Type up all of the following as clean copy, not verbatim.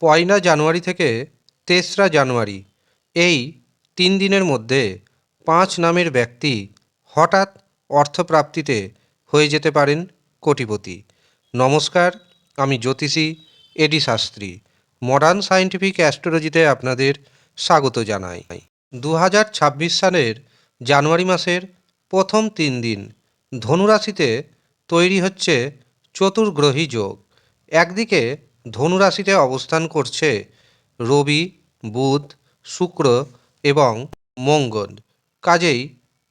পয়লা জানুয়ারি থেকে ৩রা জানুয়ারি এই ৩ দিনের মধ্যে ৫ নামের ব্যক্তি হঠাৎ অর্থপ্রাপ্তিতে হয়ে যেতে পারেন কোটিপতি। নমস্কার, আমি জ্যোতিষী এডি শাস্ত্রী। মডার্ন সায়েন্টিফিক অ্যাস্ট্রোলজিতে আপনাদের স্বাগত জানাই। ২০২৬ সালের জানুয়ারি মাসের প্রথম ৩ দিন ধনুরাশিতে তৈরি হচ্ছে চতুর্গ্রহী যোগ। একদিকে ধনুরাশিতে অবস্থান করছে রবি, বুধ, শুক্র এবং মঙ্গল। কাজেই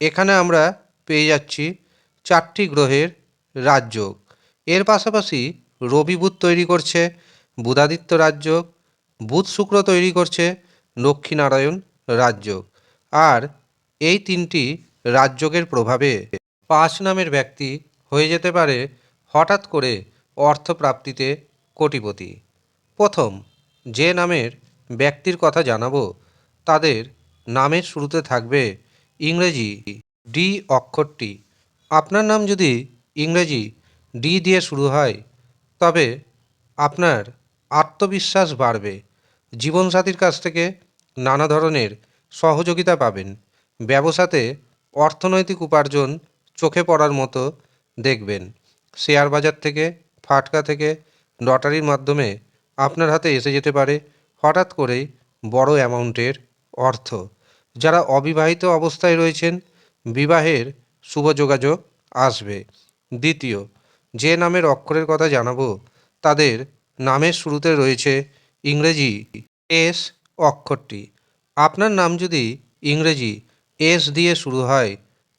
এখানে আমরা পেয়ে যাচ্ছি 4টি গ্রহের রাজযোগ। এর পাশাপাশি রবি বুধ তৈরি করছে বুধাদিত্য রাজযোগ, বুধ শুক্র তৈরি করছে লক্ষ্মীনারায়ণ রাজযোগ। আর এই 3টি রাজযোগের প্রভাবে 5 নামের ব্যক্তি হয়ে যেতে পারে হঠাৎ করে অর্থপ্রাপ্তিতে কোটিপতি। প্রথম যে নামের ব্যক্তির কথা জানাবো তাদের নামের শুরুতে থাকবে ইংরেজি ডি অক্ষরটি। আপনার নাম যদি ইংরেজি ডি দিয়ে শুরু হয় তবে আপনার আত্মবিশ্বাস বাড়বে, জীবনসাথীর কাছ থেকে নানা ধরনের সহযোগিতা পাবেন, ব্যবসাতে অর্থনৈতিক উপার্জন চোখে পড়ার মতো দেখবেন, শেয়ার বাজার থেকে, ফাটকা থেকে, লটারির মাধ্যমে আপনার হাতে এসে যেতে পারে হঠাৎ করেই বড় অ্যামাউন্টের অর্থ। যারা অবিবাহিত অবস্থায় রয়েছেন বিবাহের শুভ যোগাযোগ আসবে। দ্বিতীয় যে নামের অক্ষরের কথা জানাবো তাদের নামের শুরুতে রয়েছে ইংরেজি এস অক্ষরটি। আপনার নাম যদি ইংরেজি এস দিয়ে শুরু হয়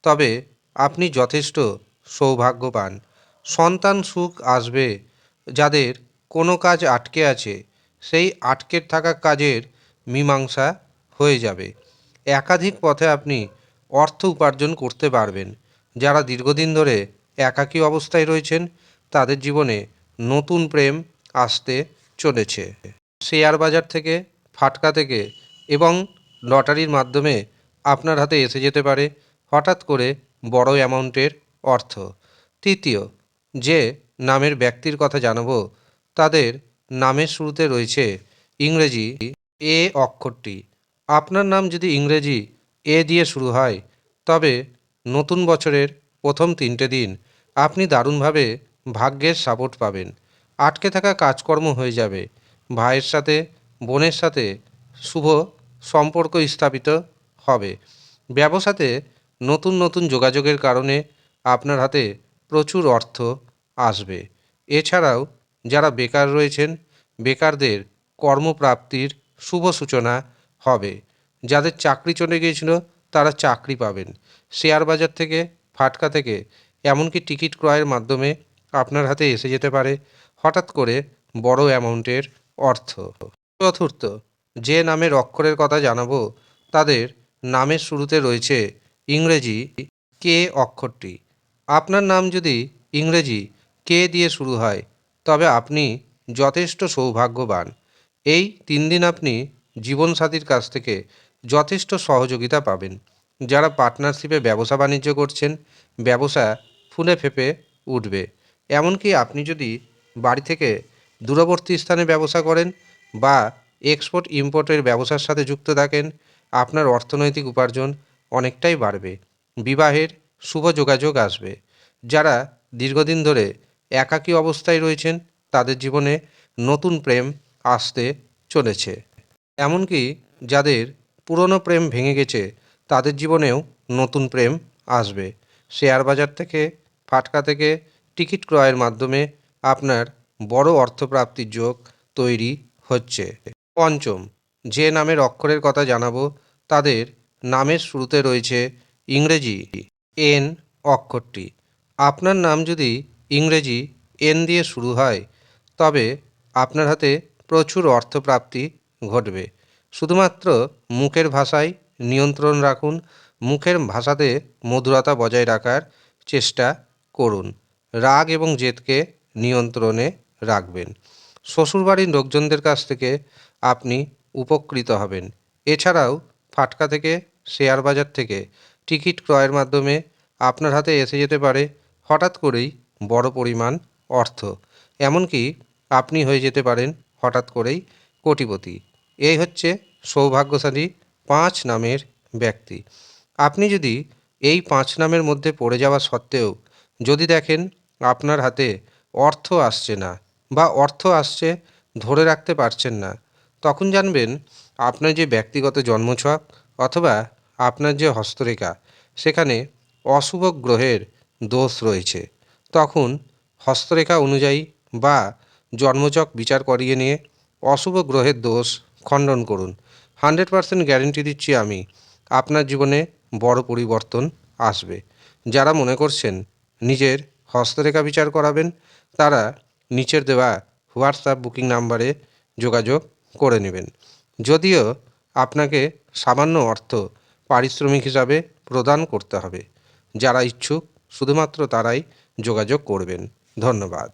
তবে আপনি যথেষ্ট সৌভাগ্যবান। সন্তান সুখ আসবে। যাদের কোনো কাজ আটকে আছে সেই আটকে থাকা কাজের মীমাংসা হয়ে যাবে। একাধিক পথে আপনি অর্থ উপার্জন করতে পারবেন। যারা দীর্ঘদিন ধরে একাকী অবস্থায় রয়েছেন তাদের জীবনে নতুন প্রেম আসতে চলেছে। শেয়ার বাজার থেকে, ফাটকা থেকে এবং লটারির মাধ্যমে আপনার হাতে এসে যেতে পারে হঠাৎ করে বড় অ্যামাউন্টের অর্থ। তৃতীয় যে নামের ব্যক্তির কথা জানাবো তাদের নামের শুরুতে রয়েছে ইংরেজি এ অক্ষরটি। আপনার নাম যদি ইংরেজি এ দিয়ে শুরু হয় তবে নতুন বছরের প্রথম 3টে দিন আপনি দারুণভাবে ভাগ্যের সাপোর্ট পাবেন। আটকে থাকা কাজকর্ম হয়ে যাবে। ভাইয়ের সাথে, বোনের সাথে শুভ সম্পর্ক স্থাপিত হবে। ব্যবসাতে নতুন নতুন যোগাযোগের কারণে আপনার হাতে প্রচুর অর্থ আসবে। এছাড়াও যারা বেকার রয়েছেন বেকারদের কর্মপ্রাপ্তির শুভ সূচনা হবে। যাদের চাকরি চলে গিয়েছিল তারা চাকরি পাবেন। শেয়ার বাজার থেকে, ফাটকা থেকে এমনকি টিকিট ক্রয়ের মাধ্যমে আপনার হাতে এসে যেতে পারে হঠাৎ করে বড় অ্যামাউন্টের অর্থ। চতুর্থ যে নামের অক্ষরের কথা জানাবো তাদের নামের শুরুতে রয়েছে ইংরেজি কে অক্ষরটি। আপনার নাম যদি ইংরেজি কে দিয়ে শুরু হয় তবে আপনি যথেষ্ট সৌভাগ্যবান। এই 3 দিন আপনি জীবনসাথীর কাছ থেকে যথেষ্ট সহযোগিতা পাবেন। যারা পার্টনারশিপে ব্যবসা বাণিজ্য করছেন ব্যবসা ফুলে ফেঁপে উঠবে। এমনকি আপনি যদি বাড়ি থেকে দূরবর্তী স্থানে ব্যবসা করেন বা এক্সপোর্ট ইম্পোর্টের ব্যবসার সাথে যুক্ত থাকেন আপনার অর্থনৈতিক উপার্জন অনেকটাই বাড়বে। বিবাহের শুভ যোগাযোগ আসবে। যারা দীর্ঘদিন ধরে একাকী অবস্থায় রয়েছেন তাদের জীবনে নতুন প্রেম আসতে চলেছে। এমনকি যাদের পুরনো প্রেম ভেঙে গেছে তাদের জীবনেও নতুন প্রেম আসবে। শেয়ার বাজার থেকে, ফাটকা থেকে টিকিট ক্রয়ের মাধ্যমে আপনার বড় অর্থপ্রাপ্তির যোগ তৈরি হচ্ছে। পঞ্চম যে নামের অক্ষরের কথা জানাবো তাদের নামের শুরুতে রয়েছে ইংরেজি এন অক্ষরটি। আপনার নাম যদি ইংরেজি এন দিয়ে শুরু হয় তবে আপনার হাতে প্রচুর অর্থপ্রাপ্তি ঘটবে। শুধুমাত্র মুখের ভাষায় নিয়ন্ত্রণ রাখুন। মুখের ভাষাতে মধুরতা বজায় রাখার চেষ্টা করুন। রাগ এবং জেদকে নিয়ন্ত্রণে রাখবেন। শ্বশুরবাড়ির লোকজনদের কাছ থেকে আপনি উপকৃত হবেন। এছাড়াও ফাটকা থেকে, শেয়ার বাজার থেকে টিকিট ক্রয়ের মাধ্যমে আপনার হাতে এসে যেতে পারে হঠাৎ করেই বড় পরিমাণ অর্থ। এমনকি আপনি হয়ে যেতে পারেন হঠাৎ করেই কোটিপতি। এই হচ্ছে সৌভাগ্যশালী 5 নামের ব্যক্তি। আপনি যদি এই 5 নামের মধ্যে পড়ে যাওয়া সত্ত্বেও যদি দেখেন আপনার হাতে অর্থ আসছে না বা অর্থ আসছে ধরে রাখতে পারছেন না, তখন জানবেন আপনার যে ব্যক্তিগত জন্মছক অথবা আপনার যে হস্তরেখা সেখানে অশুভ গ্রহের দোষ রয়েছে। তখন হস্তরেখা অনুযায়ী বা জন্মছক বিচার করিয়ে নিয়ে অশুভ গ্রহের দোষ খণ্ডন করুন। 100% গ্যারেন্টি দিচ্ছি আমি, আপনার জীবনে বড় পরিবর্তন আসবে। যারা মনে করছেন নিজের হস্তরেখা বিচার করাবেন, তারা নিচের দেওয়া হোয়াটসঅ্যাপ বুকিং নাম্বারে যোগাযোগ করে নেবেন। যদিও আপনাকে সামান্য অর্থ পারিশ্রমিক হিসাবে প্রদান করতে হবে। যারা ইচ্ছুক শুধুমাত্র তারাই যোগাযোগ করবেন। ধন্যবাদ।